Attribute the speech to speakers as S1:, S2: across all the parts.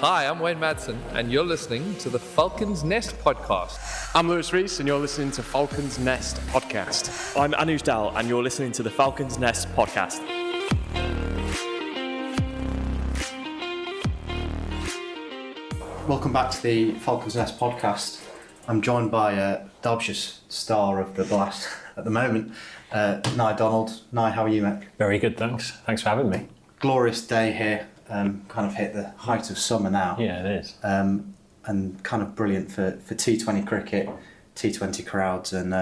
S1: Hi, I'm Wayne Madsen, and you're listening to the Falcons Nest podcast.
S2: I'm Lewis Reese, and you're listening to Falcons Nest podcast.
S3: I'm Nye Donald, and you're listening to the Falcons Nest podcast.
S4: Welcome back to the Falcons Nest podcast. I'm joined by Derbyshire's star of the Blast at the moment, Nye Donald. Nye, how are you, mate?
S5: Very good, thanks. Thanks for having me.
S4: Glorious day here. Kind of hit the height of summer now.
S5: Yeah, it is.
S4: And kind of brilliant for T20 cricket, T20 crowds, and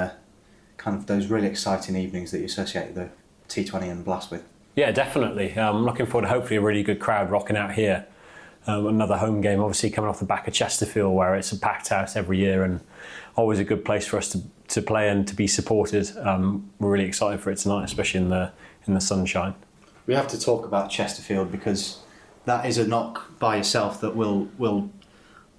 S4: kind of those really exciting evenings that you associate the T20 and Blast with.
S5: Yeah, definitely. I'm looking forward to hopefully a really good crowd rocking out here. Another home game, obviously coming off the back of Chesterfield, where it's a packed house every year and always a good place for us to play and to be supported. We're really excited for it tonight, especially in the sunshine.
S4: We have to talk about Chesterfield because that is a knock by yourself that will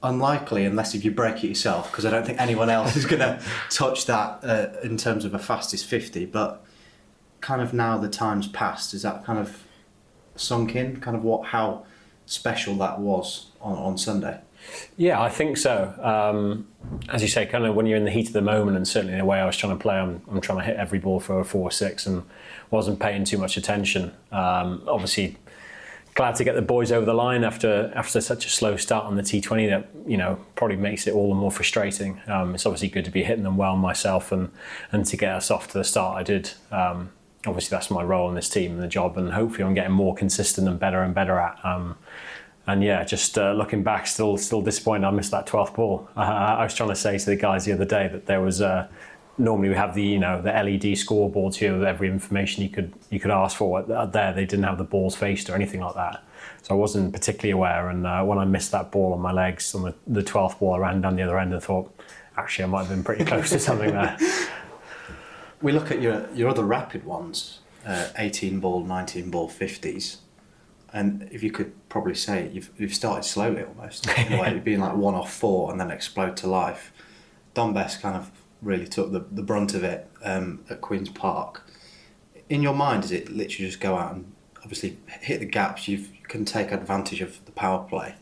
S4: unlikely, unless if you break it yourself, because I don't think anyone else is going to touch that in terms of a fastest 50. But kind of now the time's passed, is that kind of sunk in? Kind of how special that was on Sunday?
S5: Yeah, I think so. As you say, kind of when you're in the heat of the moment, and certainly the way I was trying to play, I'm trying to hit every ball for a 4-6 and wasn't paying too much attention. Obviously, glad to get the boys over the line after such a slow start on the T20 that, probably makes it all the more frustrating. It's obviously good to be hitting them well myself and to get us off to the start I did. Obviously that's my role in this team and the job, and hopefully I'm getting more consistent and better at. And yeah, just looking back, still disappointed I missed that 12th ball. I was trying to say to the guys the other day that there was normally we have the LED scoreboards here with every information you could ask for. There they didn't have the balls faced or anything like that, so I wasn't particularly aware. And when I missed that ball on my legs on the 12th ball, I ran down the other end and thought, actually I might have been pretty close to something there.
S4: We look at your other rapid ones, 18 ball, 19 ball, 50s, and if you could probably say it, you've started slowly almost. In a way, you've been like 1 off 4 and then explode to life. Don Best kind of really took the brunt of it at Queen's Park. In your mind, does it literally just go out and obviously hit the gaps? You can take advantage of the power play.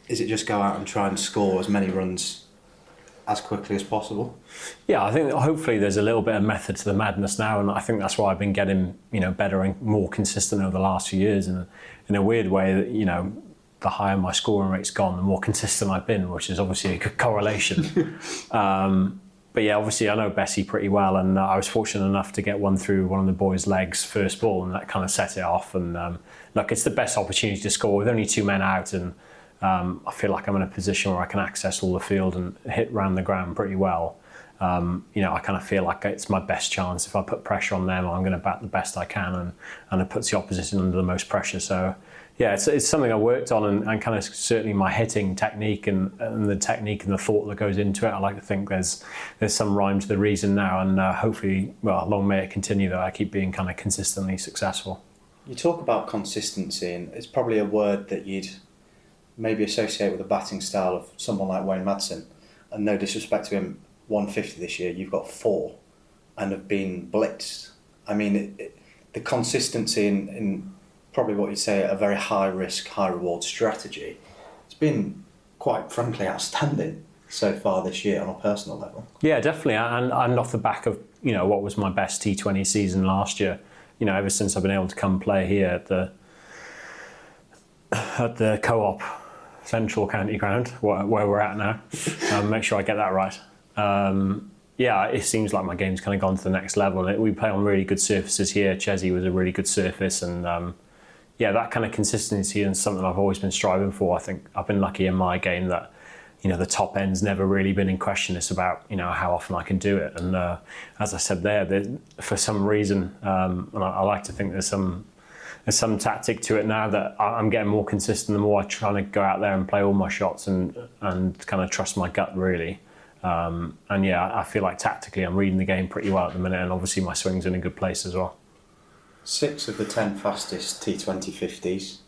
S4: Is it just go out and try and score as many runs as quickly as possible?
S5: Yeah, I think hopefully there's a little bit of method to the madness now, and I think that's why I've been getting better and more consistent over the last few years. And in a weird way, that the higher my scoring rate's gone, the more consistent I've been, which is obviously a good correlation. But yeah, obviously I know Bessie pretty well, and I was fortunate enough to get one through one of the boys' legs first ball, and that kind of set it off. And look, it's the best opportunity to score with only 2 men out, and I feel like I'm in a position where I can access all the field and hit round the ground pretty well. I kind of feel like it's my best chance. If I put pressure on them, I'm going to bat the best I can, and it puts the opposition under the most pressure. So yeah, it's something I worked on, and kind of certainly my hitting technique and the technique and the thought that goes into it. I like to think there's some rhyme to the reason now, and hopefully, long may it continue that I keep being kind of consistently successful.
S4: You talk about consistency, and it's probably a word that you'd maybe associate with the batting style of someone like Wayne Madsen. And no disrespect to him, 150 this year, you've got 4 and have been blitzed. I mean, the consistency in probably what you'd say a very high risk, high reward strategy, it's been quite frankly outstanding so far this year on a personal level. Yeah,
S5: definitely. And off the back of what was my best T20 season last year, ever since I've been able to come play here at the Co-op Central County Ground, where we're at now. Make sure I get that right. It seems like my game's kind of gone to the next level. We play on really good surfaces here. Chesney was a really good surface, and that kind of consistency is something I've always been striving for. I think I've been lucky in my game that the top end's never really been in question. It's about how often I can do it. And as I said there, for some reason, and I like to think there's some tactic to it now that I'm getting more consistent the more I try to go out there and play all my shots and kind of trust my gut really. I feel like tactically I'm reading the game pretty well at the minute, and obviously my swing's in a good place as well.
S4: 6 of the 10 fastest T20 50s.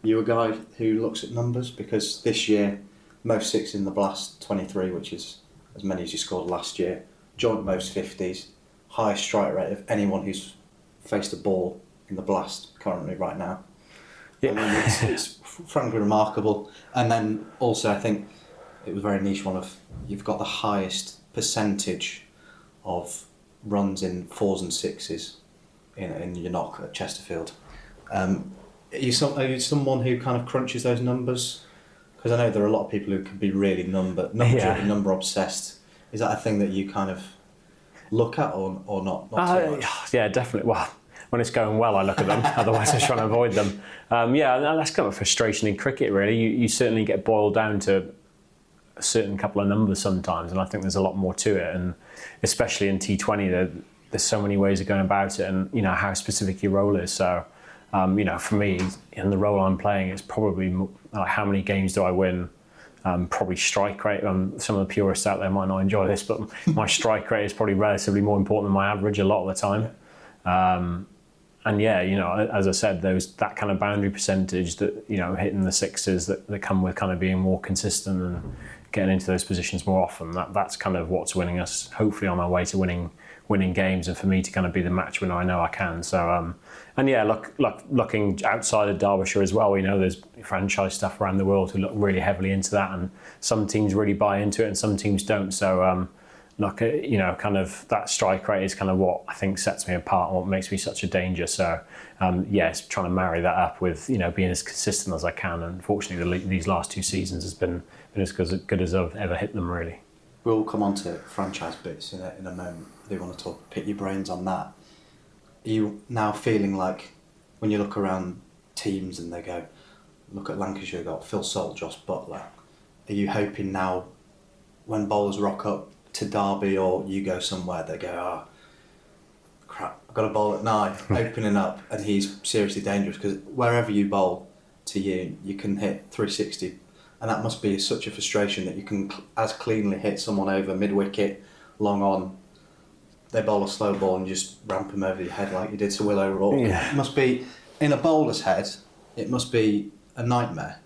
S4: You a guy who looks at numbers? Because this year, most 6 in the Blast, 23, which is as many as you scored last year. Joint most 50s, highest strike rate of anyone who's faced a ball in the Blast currently right now. I mean, it's frankly remarkable. And then also, I think it was a very niche one of you've got the highest percentage of runs in 4s and 6s in your knock at Chesterfield. Are you someone who kind of crunches those numbers? Because I know there are a lot of people who can be really number obsessed. Is that a thing that you kind of look at or not too much?
S5: Yeah, definitely. Well, when it's going well, I look at them. Otherwise, I'm trying to avoid them. Yeah, that's kind of a frustration in cricket, really. You certainly get boiled down to a certain couple of numbers sometimes, and I think there's a lot more to it. And especially in T20, there's so many ways of going about it, and how specific your role is. So, for me, in the role I'm playing, it's probably like how many games do I win? Probably strike rate. Some of the purists out there might not enjoy this, but my strike rate is probably relatively more important than my average a lot of the time. And yeah, as I said, that kind of boundary percentage that, hitting the sixes that come with kind of being more consistent and getting into those positions more often, that's kind of what's winning us, hopefully on our way to winning games, and for me to kind of be the match winner, I know I can. So, and yeah, looking outside of Derbyshire as well, there's franchise stuff around the world who look really heavily into that, and some teams really buy into it and some teams don't. So, kind of that strike rate is kind of what I think sets me apart and what makes me such a danger. So, it's trying to marry that up with, being as consistent as I can. And fortunately, these last 2 seasons has been as good as I've ever hit them, really.
S4: We'll come on to franchise bits in a moment. I do want to pick your brains on that. Are you now feeling like when you look around teams and they go, look at Lancashire, got Phil Salt, Josh Butler. Are you hoping now when bowlers rock up to Derby or you go somewhere, they go, crap, I've got a bowl at Nye opening up and he's seriously dangerous, because wherever you bowl to you can hit 360, and that must be such a frustration that you can as cleanly hit someone over mid-wicket, long on, they bowl a slow ball and just ramp him over your head like you did to Will O'Rourke.
S5: Yeah.
S4: It must be, in a bowler's head, it must be a nightmare.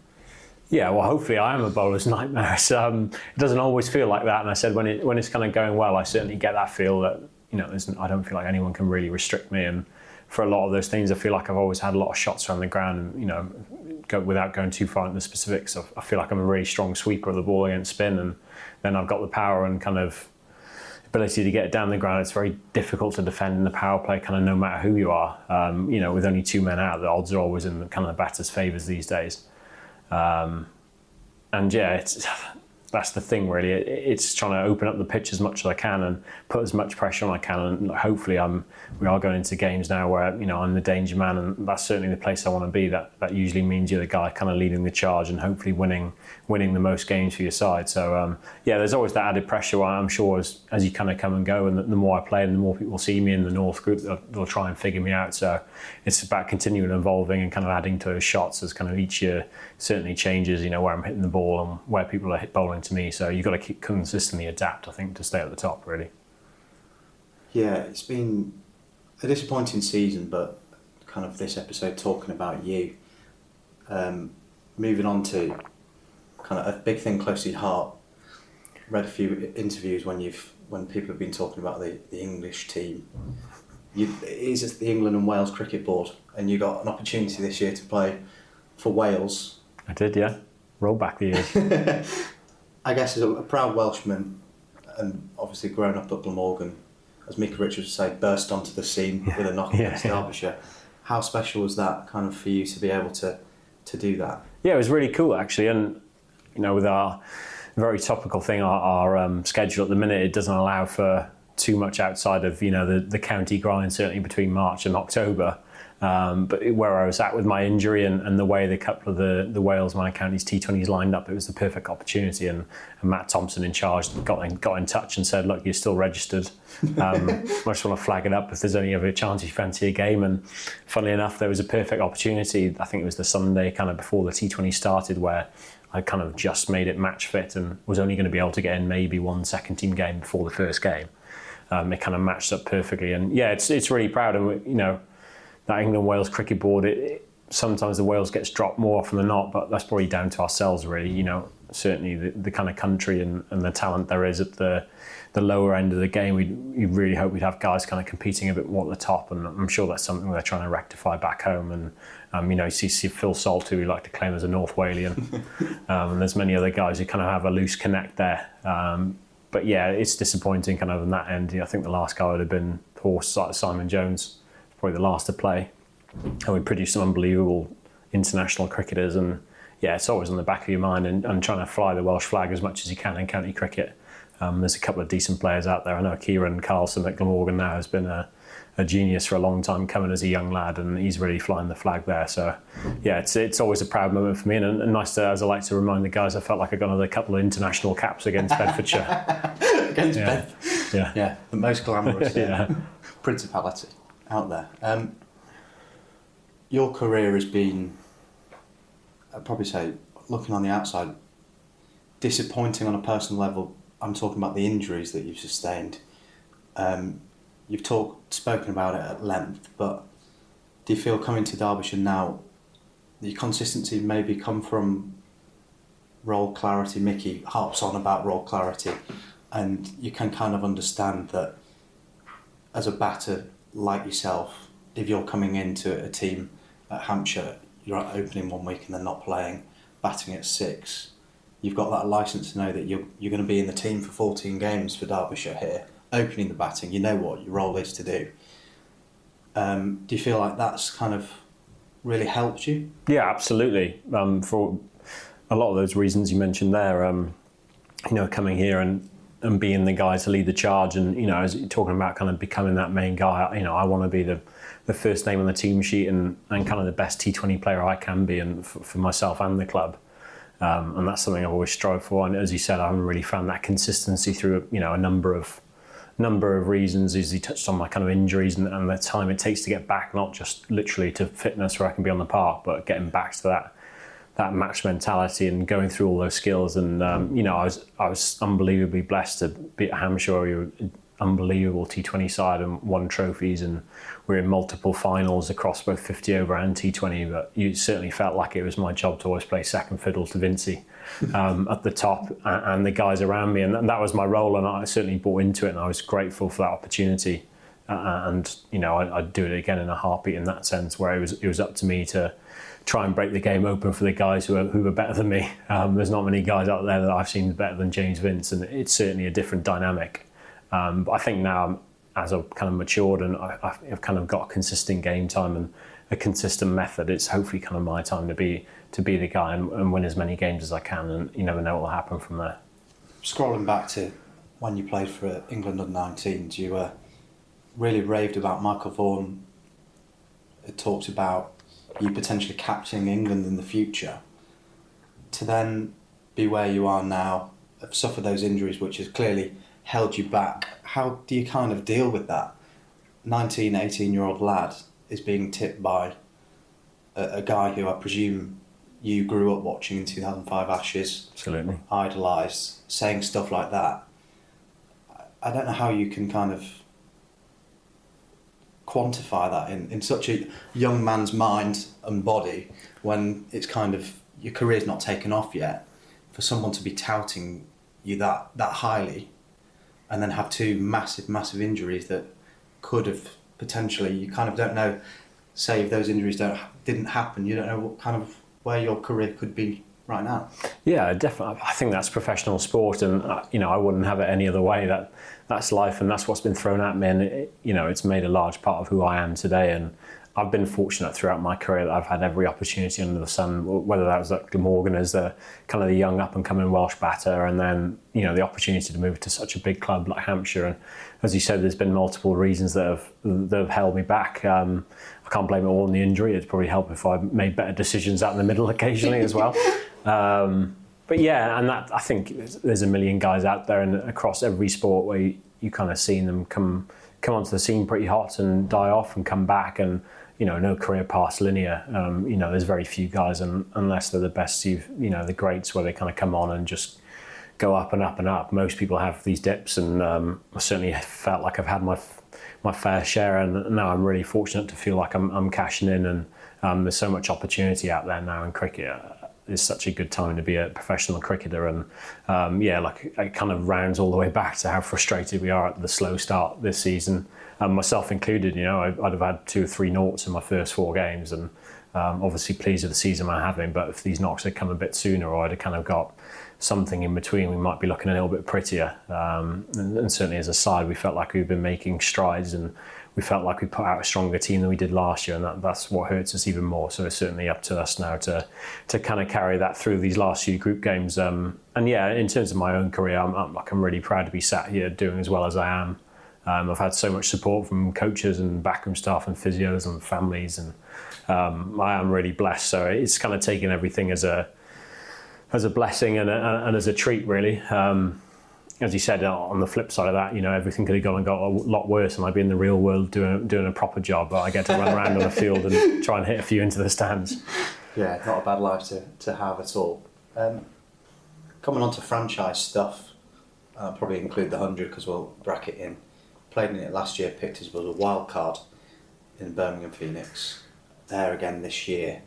S5: Yeah, well, hopefully I am a bowler's nightmare. So, it doesn't always feel like that. And I said when it's kind of going well, I certainly get that feel that, I don't feel like anyone can really restrict me. And for a lot of those things, I feel like I've always had a lot of shots around the ground. And, without going too far into the specifics, I feel like I'm a really strong sweeper of the ball against spin. And then I've got the power and kind of ability to get it down the ground. It's very difficult to defend in the power play, kind of no matter who you are. With only 2 men out, the odds are always in the kind of the batter's favours these days. And yeah, that's the thing really. It's trying to open up the pitch as much as I can and put as much pressure on I can. And hopefully we are going into games now where, I'm the danger man, and that's certainly the place I want to be. That usually means you're the guy kind of leading the charge and hopefully winning the most games for your side. So there's always that added pressure. I'm sure as you kind of come and go, and the more I play and the more people see me in the North group, they'll try and figure me out. So it's about continuing evolving and kind of adding to those shots as kind of each year certainly changes, where I'm hitting the ball and where people are bowling to me. So you've got to keep consistently adapt, I think, to stay at the top, really.
S4: Yeah, it's been a disappointing season, but kind of this episode talking about you. Moving on to kind of a big thing close to your heart. Read a few interviews when people have been talking about the English team. It's just the England and Wales Cricket Board, and you got an opportunity this year to play for Wales.
S5: I did, yeah. Roll back the years.
S4: I guess as a proud Welshman, and obviously grown up at Glamorgan, as Mika Richards would say, burst onto the scene with a knock against Derbyshire. How special was that kind of for you to be able to do that? Yeah,
S5: it was really cool actually, and with our very topical thing, our schedule at the minute, it doesn't allow for too much outside of the county grind, certainly between March and October. But where I was at with my injury and the way the couple of the Wales Minor Counties T20s lined up, it was the perfect opportunity. And Matt Thompson in charge got in touch and said, look, you're still registered. I just want to flag it up if there's any other chance you fancy a game. And funnily enough, there was a perfect opportunity. I think it was the Sunday kind of before the T20 started, where I kind of just made it match fit and was only going to be able to get in maybe one second team game before the first game. It kind of matched up perfectly. And yeah, it's really proud. And that England-Wales cricket board, sometimes the Wales gets dropped more often than not, but that's probably down to ourselves really. certainly the kind of country and the talent there is at the lower end of the game. We really hope we'd have guys kind of competing a bit more at the top, and I'm sure that's something they're trying to rectify back home. And you see Phil Salt, who we like to claim as a North Walian, and there's many other guys who kind of have a loose connect there. But yeah, it's disappointing kind of on that end. I think the last guy would have been Simon Jones, probably the last to play. And we produced some unbelievable international cricketers, and yeah, it's always on the back of your mind and trying to fly the Welsh flag as much as you can in county cricket. There's a couple of decent players out there. I know Kieran Carlson at Glamorgan now has been a genius for a long time, coming as a young lad, and he's really flying the flag there. So yeah, it's always a proud moment for me, and nice to, as I like to remind the guys, I felt like I got another couple of international caps against Bedfordshire.
S4: Against Bedford. Yeah, the most glamorous principality out there. Your career has been, I'd probably say, looking on the outside, disappointing on a personal level. I'm talking about the injuries that you've sustained. You've spoken about it at length, but do you feel coming to Derbyshire now, the consistency maybe come from role clarity? Mickey harps on about role clarity, and you can kind of understand that as a batter like yourself, if you're coming into a team at Hampshire, you're opening one week and then not playing, batting at 6, you've got that licence to know that you're going to be in the team for 14 games for Derbyshire here, opening the batting, you know what your role is to do. Do you feel like that's kind of really helped you? Yeah, absolutely.
S5: For a lot of those reasons you mentioned there, coming here and being the guy to lead the charge, and as you're talking about kind of becoming that main guy, I want to be the first name on the team sheet and kind of the best T20 player I can be, and for myself and the club. And that's something I've always strived for. And as you said, I haven't really found that consistency through a number of reasons. As you touched on my kind of injuries and the time it takes to get back, not just literally to fitness where I can be on the park, but getting back to that match mentality and going through all those skills. And I was unbelievably blessed to be at Hampshire. We were an unbelievable T20 side and won trophies, and we're in multiple finals across both 50 over and T20. But you certainly felt like it was my job to always play second fiddle to Vincey at the top and the guys around me, and that was my role. And I certainly bought into it, and I was grateful for that opportunity. I'd do it again in a heartbeat in that sense, where it was up to me to try and break the game open for the guys who are better than me. There's not many guys out there that I've seen better than James Vince, and it's certainly a different dynamic. But I think now, as I've kind of matured and I've kind of got a consistent game time and a consistent method, it's hopefully kind of my time to be the guy and win as many games as I can, and you never know what will happen from there.
S4: Scrolling back to when you played for England under-19s, you really raved about Michael Vaughan. It talked about you potentially captaining England in the future. To then be where you are now, have suffered those injuries, which has clearly held you back. How do you kind of deal with that? 19, 18-year-old lad is being tipped by a guy who I presume you grew up watching in 2005 Ashes.
S5: Absolutely.
S4: Idolised, saying stuff like that. I don't know how you can kind of quantify that in such a young man's mind and body when it's kind of, your career's not taken off yet. For someone to be touting you that highly and then have 2 massive injuries that could have potentially, you kind of don't know, say if those injuries didn't happen, you don't know what kind of where your career could be right now.
S5: Yeah, definitely. I think that's professional sport, and I wouldn't have it any other way. That's life, and that's what's been thrown at me, and it's made a large part of who I am today. And I've been fortunate throughout my career that I've had every opportunity under the sun, whether that was at Glamorgan as the kind of the young up and coming Welsh batter, and then the opportunity to move to such a big club like Hampshire. And as you said, there's been multiple reasons that have held me back. I can't blame it all on the injury. It'd probably help if I made better decisions out in the middle occasionally as well. But yeah, and that, I think there's a million guys out there and across every sport where you kind of seen them come onto the scene pretty hot and die off and come back, and no career path's linear. There's very few guys, and unless they're the best, the greats, where they kind of come on and just go up and up and up. Most people have these dips, and I certainly felt like I've had my fair share, and now I'm really fortunate to feel like I'm cashing in, and there's so much opportunity out there now in cricket. is such a good time to be a professional cricketer. And like it kind of rounds all the way back to how frustrated we are at the slow start this season, myself included. You know, I'd have had 2 or 3 noughts in my first 4 games, and obviously pleased with the season I'm having. But if these knocks had come a bit sooner, or I'd have kind of got something in between, we might be looking a little bit prettier. And certainly as a side, we felt like we've been making strides, and we felt like we put out a stronger team than we did last year, and that's what hurts us even more. So it's certainly up to us now to kind of carry that through these last few group games. And yeah, in terms of my own career, I'm really proud to be sat here doing as well as I am. I've had so much support from coaches and backroom staff and physios and families, and I am really blessed. So it's kind of taken everything as a blessing and as a treat, really. As you said, on the flip side of that, you know, everything could have gone and got a lot worse, and I'd be in the real world doing a proper job. But I get to run around on the field and try and hit a few into the stands.
S4: Yeah, not a bad life to have at all. Coming on to franchise stuff, I'll probably include the 100 because we'll bracket in. Played in it last year, picked as well as a wild card in Birmingham Phoenix. There again this year.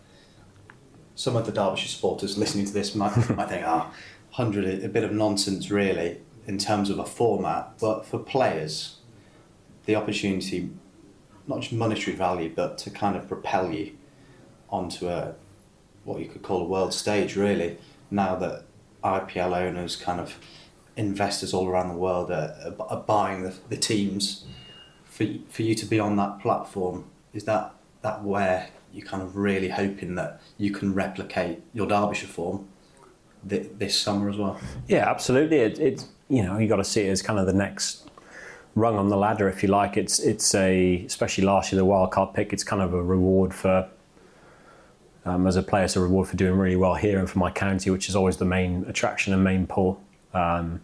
S4: Some of the Derbyshire supporters listening to this might think, 100 is a bit of nonsense really in terms of a format, but for players, the opportunity, not just monetary value, but to kind of propel you onto what you could call a world stage really, now that IPL owners, kind of investors all around the world are buying the teams, for you to be on that platform, is that where you're kind of really hoping that you can replicate your Derbyshire form this summer as well?
S5: Yeah, absolutely. It's you know, you got to see it as kind of the next rung on the ladder, if you like. It's especially last year, the wildcard pick, it's kind of a reward for, as a player, it's a reward for doing really well here and for my county, which is always the main attraction and main pull. And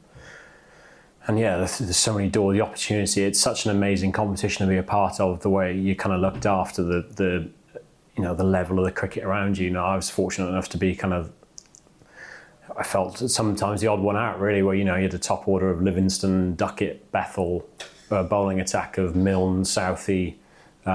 S5: yeah, there's so many doors, the opportunity. It's such an amazing competition to be a part of, the way you kind of looked after the you know, the level of the cricket around you. You know, I was fortunate enough to be kind of, I felt sometimes the odd one out really, where, you know, you had a top order of Livingston, Duckett, Bethel, bowling attack of Milne, Southey. You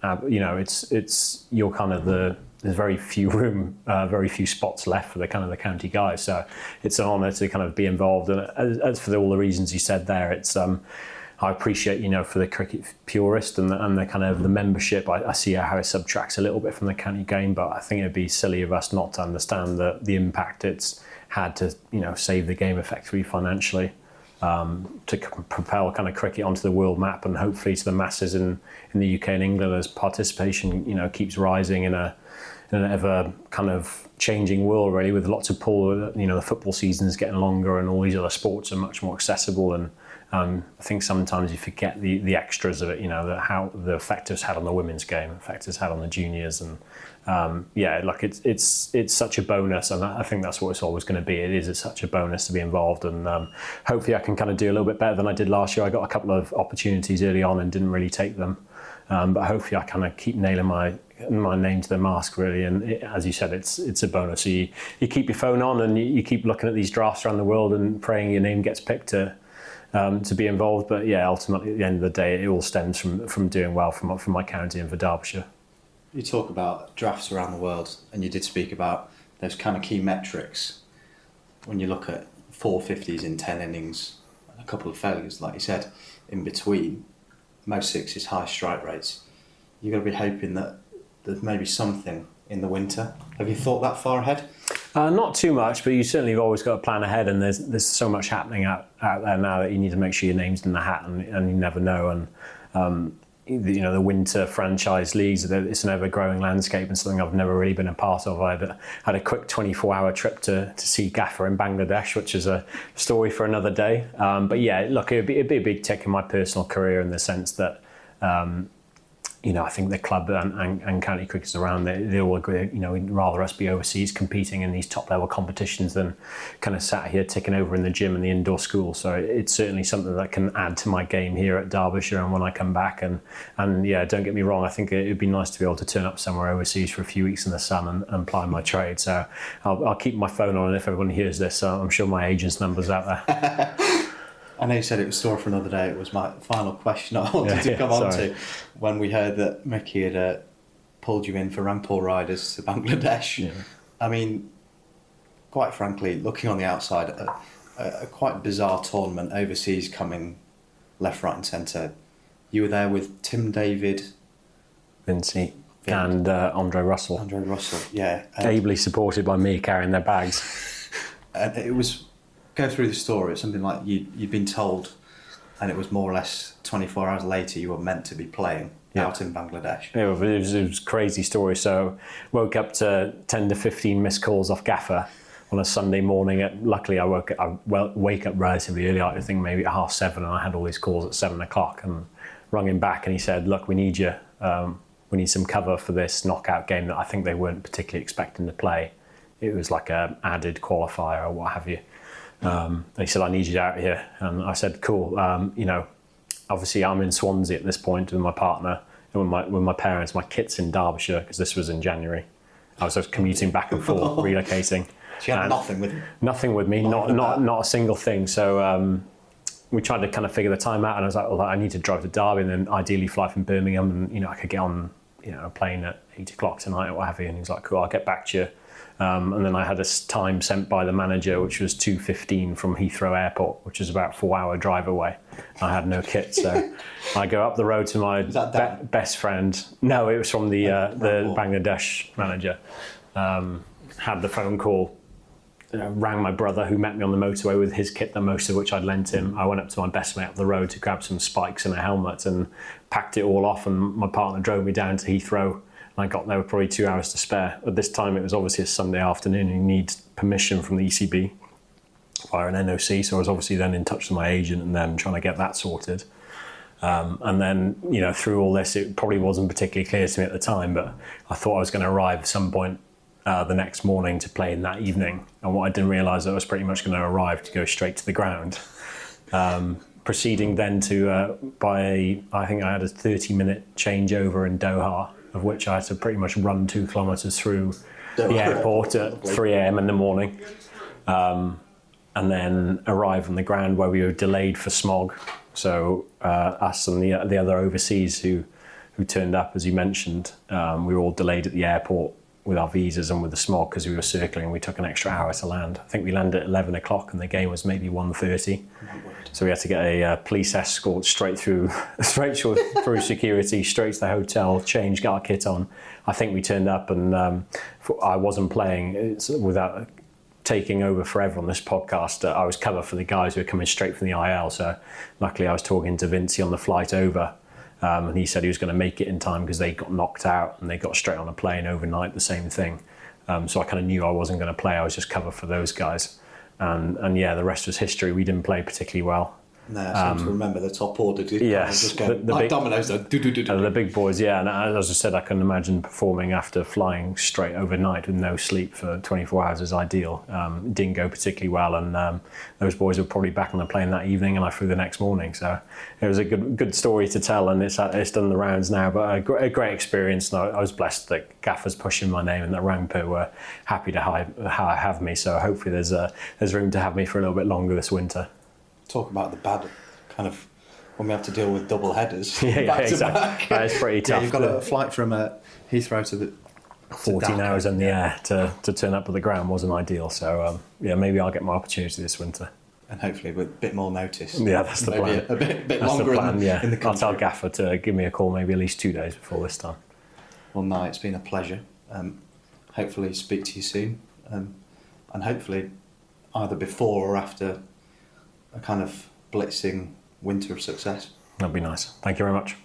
S5: know, it's you're kind of there's very few spots left for the kind of the county guys. So it's an honour to kind of be involved. And as for all the reasons you said there, it's I appreciate, you know, for the cricket purist and the kind of the membership, I see how it subtracts a little bit from the county game, but I think it'd be silly of us not to understand the impact it's had to, you know, save the game effectively financially, to propel kind of cricket onto the world map, and hopefully to the masses in the UK and England, as participation, you know, keeps rising in an ever kind of changing world really, with lots of pull. You know, the football season is getting longer and all these other sports are much more accessible, and I think sometimes you forget the extras of it, you know, how the effect it's had on the women's game, the effect it's had on the juniors, and yeah, like it's such a bonus, and I think that's what it's always going to be. It's such a bonus to be involved, and hopefully I can kind of do a little bit better than I did last year. I got a couple of opportunities early on and didn't really take them, but hopefully I kind of keep nailing my name to the mast really, and as you said, it's a bonus. So you keep your phone on and you keep looking at these drafts around the world and praying your name gets picked to be involved. But yeah, ultimately at the end of the day, it all stems from doing well from my county and for Derbyshire.
S4: You talk about drafts around the world, and you did speak about those kind of key metrics. When you look at 450s in 10 innings, a couple of failures, like you said, in between, most sixes, high strike rates, you've got to be hoping that there's maybe something in the winter. Have you thought that far ahead?
S5: Not too much, but you certainly have always got to plan ahead, and there's so much happening out there now that you need to make sure your name's in the hat, and you never know. And you know, the winter franchise leagues, it's an ever-growing landscape and something I've never really been a part of. I had a quick 24-hour trip to see Gaffer in Bangladesh, which is a story for another day. But yeah, look, it'd be a big tick in my personal career, in the sense that you know, I think the club and county cricketers around, they all agree, you know, we'd rather us be overseas competing in these top level competitions than kind of sat here ticking over in the gym and the indoor school. So it's certainly something that can add to my game here at Derbyshire and when I come back. And yeah, don't get me wrong, I think it'd be nice to be able to turn up somewhere overseas for a few weeks in the sun and ply my trade. So I'll keep my phone on, and if everyone hears this, I'm sure my agent's number's out there.
S4: I know you said it was a story for another day. It was my final question I wanted to come on to, when we heard that Mickey had pulled you in for Rampur Riders to Bangladesh. Yeah. I mean, quite frankly, looking on the outside, a quite bizarre tournament, overseas coming left, right, and centre. You were there with Tim David,
S5: Vinci, and Andre Russell.
S4: Andre Russell, yeah.
S5: Ably supported by me carrying their bags.
S4: And it was, go through the story, it's something like you'd been told, and it was more or less 24 hours later you were meant to be playing out in Bangladesh.
S5: It was a crazy story. So woke up to 10 to 15 missed calls off Gaffer on a Sunday morning. Luckily, I wake up relatively early. I think maybe at 7:30, and I had all these calls at 7 o'clock and rung him back, and he said, "Look, we need you. We need some cover for this knockout game that I think they weren't particularly expecting to play. It was like a added qualifier or what have you." And he said, "I need you out here." And I said, "Cool. Obviously I'm in Swansea at this point with my partner and with my parents. My kit's in Derbyshire because this was in January. I was commuting back and forth, relocating."
S4: So you had nothing with you?
S5: Nothing with me, not a single thing. So we tried to kind of figure the time out, and I was like, well, I need to drive to Derby and then ideally fly from Birmingham, and I could get on a plane at 8 o'clock tonight or what have you. And he was like, cool, I'll get back to you. And then I had a time sent by the manager, which was 2:15 from Heathrow Airport, which is about a 4-hour drive away. I had no kit, so I go up the road to my best friend. No, it was from the Bangladesh manager. Had the phone call, rang my brother who met me on the motorway with his kit, the most of which I'd lent him. I went up to my best mate up the road to grab some spikes and a helmet and packed it all off, and my partner drove me down to Heathrow. I got there with probably 2 hours to spare. At this time, it was obviously a Sunday afternoon. You need permission from the ECB via an NOC. So I was obviously then in touch with my agent and them trying to get that sorted. And then, through all this, it probably wasn't particularly clear to me at the time, but I thought I was going to arrive at some point the next morning to play in that evening. And what I didn't realise, I was pretty much going to arrive to go straight to the ground. Proceeding then to, I think I had a 30-minute changeover in Doha, of which I had to pretty much run 2 kilometres through the airport at 3 a.m. in the morning, and then arrive on the ground where we were delayed for Smog. So us and the other overseas who turned up, as you mentioned, we were all delayed at the airport with our visas and with the Smog because we were circling. We took an extra hour to land. I think we landed at 11 o'clock and the game was maybe 1:30. So we had to get a police escort straight through security, straight to the hotel, change, get our kit on. I think we turned up and I wasn't playing without taking over forever on this podcast. I was cover for the guys who were coming straight from the IL. So luckily I was talking to Vinci on the flight over. And he said he was going to make it in time because they got knocked out and they got straight on a plane overnight, the same thing. So I kind of knew I wasn't going to play. I was just cover for those guys. And yeah, the rest was history. We didn't play particularly well.
S4: No, I seem to remember the top order.
S5: Yes,
S4: just go, like big, dominoes.
S5: The big boys, yeah. And as I said, I can imagine performing after flying straight overnight with no sleep for 24 hours is ideal. It didn't go particularly well, and those boys were probably back on the plane that evening, and I flew the next morning. So it was a good story to tell, and it's done the rounds now. But a great experience, and I was blessed that Gaffer's pushing my name, and that Rangpur were happy to have me. So hopefully there's room to have me for a little bit longer this winter.
S4: Talk about the bad kind of when we have to deal with double headers.
S5: Yeah, exactly. That is pretty tough.
S4: Yeah, you've got a flight from Heathrow to
S5: 14 hours in the air to turn up at the ground wasn't ideal. So maybe I'll get my opportunity this winter.
S4: And hopefully with a bit more notice.
S5: Yeah, that's the plan.
S4: A bit
S5: that's
S4: longer
S5: the plan,
S4: in the country.
S5: I'll tell Gaffer to give me a call maybe at least 2 days before this time.
S4: Well, Nye, it's been a pleasure. Hopefully speak to you soon. And hopefully either before or after a kind of blitzing winter of success.
S5: That'd be nice. Thank you very much.